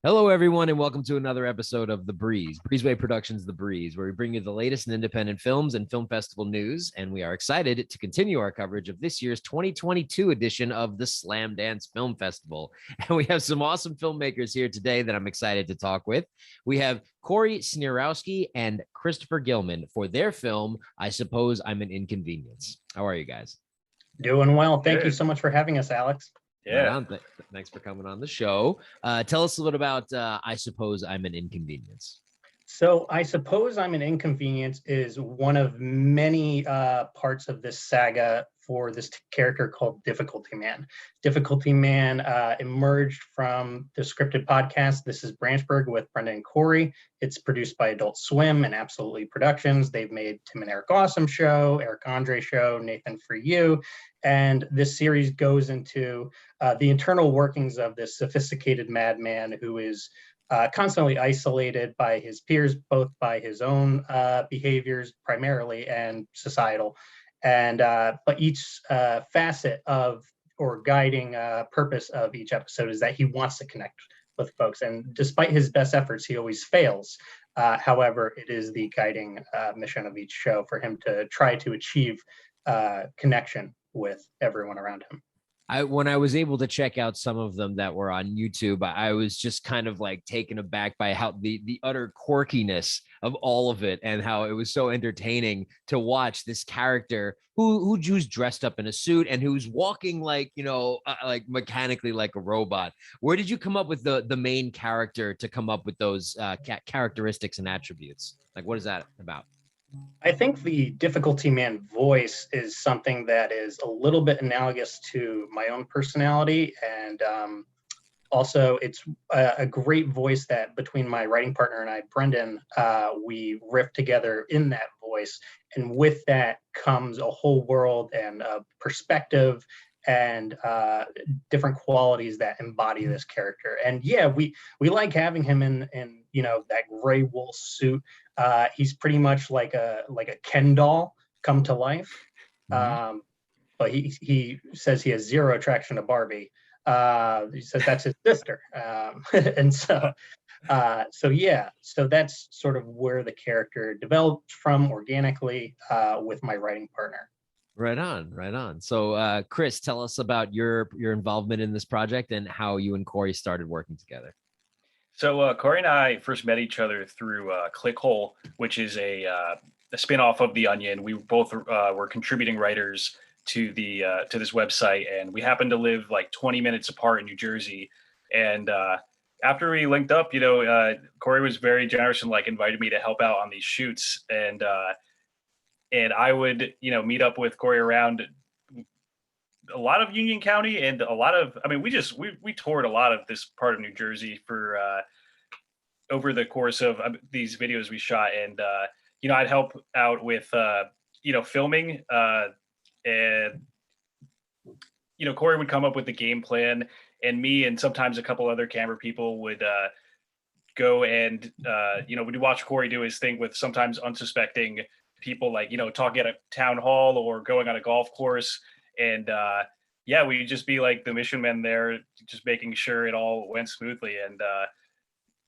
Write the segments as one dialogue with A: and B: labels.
A: Hello, everyone, and welcome to another episode of The Breeze, Breezeway Productions The Breeze, where we bring you the latest in independent films and film festival news. And we are excited to continue our coverage of this year's 2022 edition of the Slamdance Film Festival. And we have some awesome filmmakers here today that I'm excited to talk with. We have Cory Snearowski and Christopher Gilman for their film, I Suppose I'm An Inconvenience. How are you guys?
B: Doing well. Thank you so much for having us, Alex.
A: Yeah. Right, thanks for coming on the show. Tell us a little about I Suppose I'm an Inconvenience.
B: So I Suppose I'm an Inconvenience is one of many parts of this saga for this character called Difficulty Man. Difficulty Man emerged from the scripted podcast This Is Branchburg with Brendan and Cory. It's produced by Adult Swim and Absolutely Productions. They've made Tim and Eric Awesome Show, Eric Andre Show, Nathan For You. And this series goes into the internal workings of this sophisticated madman who is constantly isolated by his peers, both by his own behaviors primarily and societal. And but each facet of or guiding purpose of each episode is that he wants to connect with folks. And despite his best efforts, he always fails. However, it is the guiding mission of each show for him to try to achieve connection with everyone around him.
A: When I was able to check out some of them that were on YouTube, I was just kind of like taken aback by how the utter quirkiness of all of it and how it was so entertaining to watch this character who's dressed up in a suit and who's walking like, like mechanically like a robot. Where did you come up with the main character to come up with those characteristics and attributes? Like, what is that about?
B: I think the Difficulty Man voice is something that is a little bit analogous to my own personality. And also, it's a great voice that between my writing partner and I, Brendan, we riff together in that voice. And with that comes a whole world and a perspective and different qualities that embody this character. And yeah, we like having him in that gray wool suit. He's pretty much like a Ken doll come to life. Mm-hmm. But he says he has zero attraction to Barbie. He says that's his sister. And so that's sort of where the character developed from organically with my writing partner.
A: Right on. So, Chris, tell us about your involvement in this project and how you and Cory started working together.
C: So, Cory and I first met each other through Clickhole, which is a spinoff of The Onion. We both were contributing writers to this website, and we happened to live like 20 minutes apart in New Jersey. And after we linked up, Cory was very generous and like invited me to help out on these shoots, and I would, meet up with Cory around a lot of Union County and a lot of, we toured a lot of this part of New Jersey for over the course of these videos we shot. And, I'd help out with, filming and, Cory would come up with the game plan, and me and sometimes a couple other camera people would go and, we'd watch Cory do his thing with sometimes unsuspecting people, like talking at a town hall or going on a golf course, and we'd just be like the mission men there, just making sure it all went smoothly. And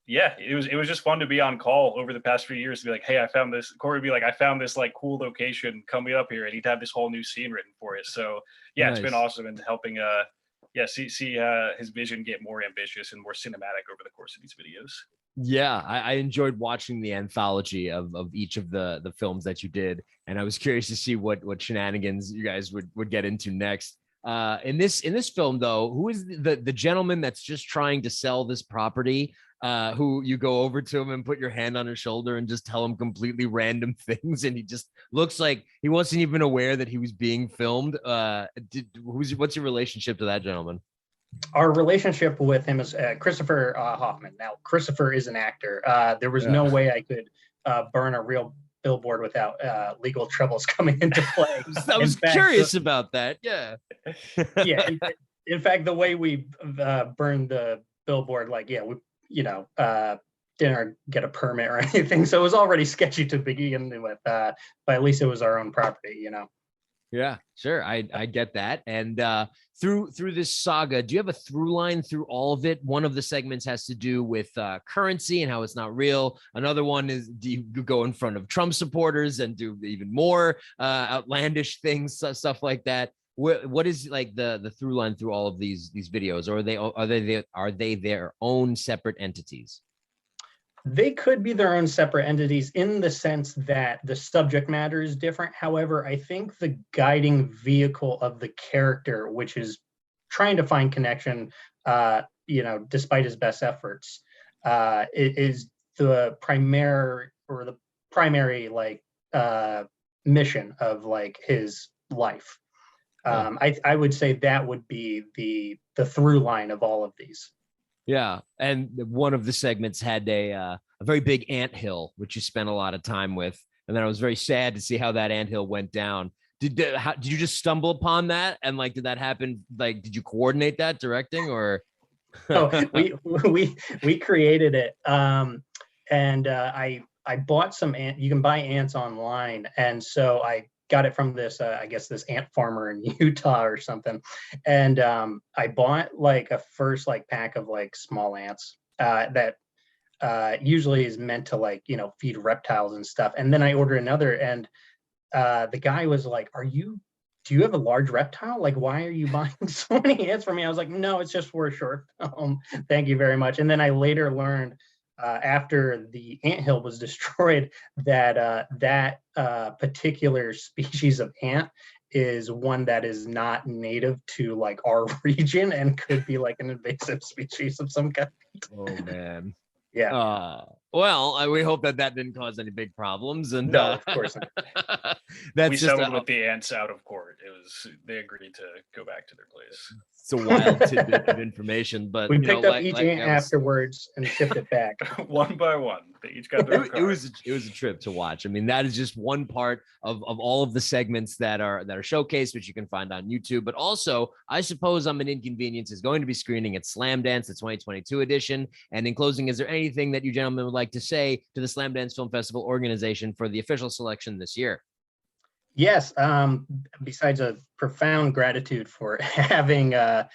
C: it was just fun to be on call over the past few years to be like, hey, I found this. Cory would be like, I found this like cool location, come up here, and he'd have this whole new scene written for it. So nice. It's been awesome and helping see his vision get more ambitious and more cinematic over the course of these videos.
A: Yeah, I enjoyed watching the anthology of each of the films that you did, and I was curious to see what shenanigans you guys would get into next. In this film, though, who is the gentleman that's just trying to sell this property? Who you go over to him and put your hand on his shoulder and just tell him completely random things, and he just looks like he wasn't even aware that he was being filmed. What's your relationship to that gentleman?
B: Our relationship with him is Christopher Hoffman. Now, Christopher is an actor. There was no way I could burn a real billboard without legal troubles coming into play.
A: I was curious about that. Yeah.
B: Yeah. In fact, the way we burned the billboard, didn't get a permit or anything. So it was already sketchy to begin with, but at least it was our own property,
A: Yeah, sure. I get that. And through this saga, do you have a through line through all of it? One of the segments has to do with currency and how it's not real. Another one is, do you go in front of Trump supporters and do even more outlandish things, stuff like that? What is like the through line through all of these videos, or are they their own separate entities?
B: They could be their own separate entities in the sense that the subject matter is different. However, I think the guiding vehicle of the character, which is trying to find connection, despite his best efforts, is the primary mission of like his life. I would say that would be the through line of all of these.
A: Yeah, and one of the segments had a very big anthill, which you spent a lot of time with, and then I was very sad to see how that anthill went down. Did you just stumble upon that, and like, did that happen? Like, did you coordinate that directing, or?
B: Oh, we created it, and I bought some ant. You can buy ants online, and so I got it from this this ant farmer in Utah or something, and I bought like a first like pack of like small ants that usually is meant to feed reptiles and stuff, and then I ordered another, and the guy was like, do you have a large reptile? Like, why are you buying so many ants from me? I was like, no, it's just for a short film. Thank you very much. And then I later learned after the anthill was destroyed that that particular species of ant is one that is not native to like our region and could be like an invasive species of some kind.
A: Oh man.
B: Yeah.
A: Well, we hope that didn't cause any big problems. And
B: no, of course not.
C: We settled with the ants out of court. They agreed to go back to their place.
A: It's a wild tidbit of information, but
B: we picked up each ant afterwards and shipped it back
C: one by one. They each got their
A: it was a trip to watch. I mean, that is just one part of all of the segments that are showcased, which you can find on YouTube. But also, I Suppose I'm an Inconvenience is going to be screening at Slamdance, the 2022 edition. And in closing, is there anything that you gentlemen would like to say to the Slamdance Film Festival organization for the official selection this year?
B: Yes. Besides a profound gratitude for having our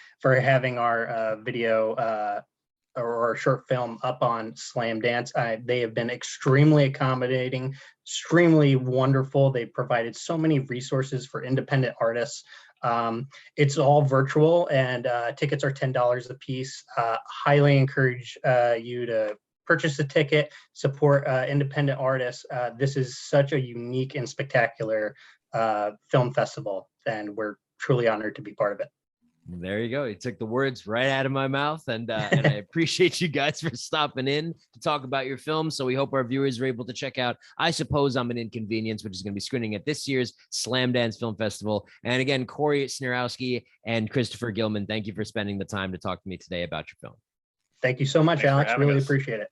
B: video or our short film up on Slamdance, they have been extremely accommodating, extremely wonderful. They provided so many resources for independent artists. It's all virtual, and tickets are $10 a piece. Highly encourage you to purchase a ticket, support independent artists. This is such a unique and spectacular film festival, and we're truly honored to be part of it.
A: There you go. You took the words right out of my mouth, and I appreciate you guys for stopping in to talk about your film. So we hope our viewers are able to check out I Suppose I'm an Inconvenience, which is going to be screening at this year's Slamdance Film Festival. And again, Cory Snearowski and Christopher Gilman, thank you for spending the time to talk to me today about your film.
B: Thank you so much, Alex. Really appreciate it.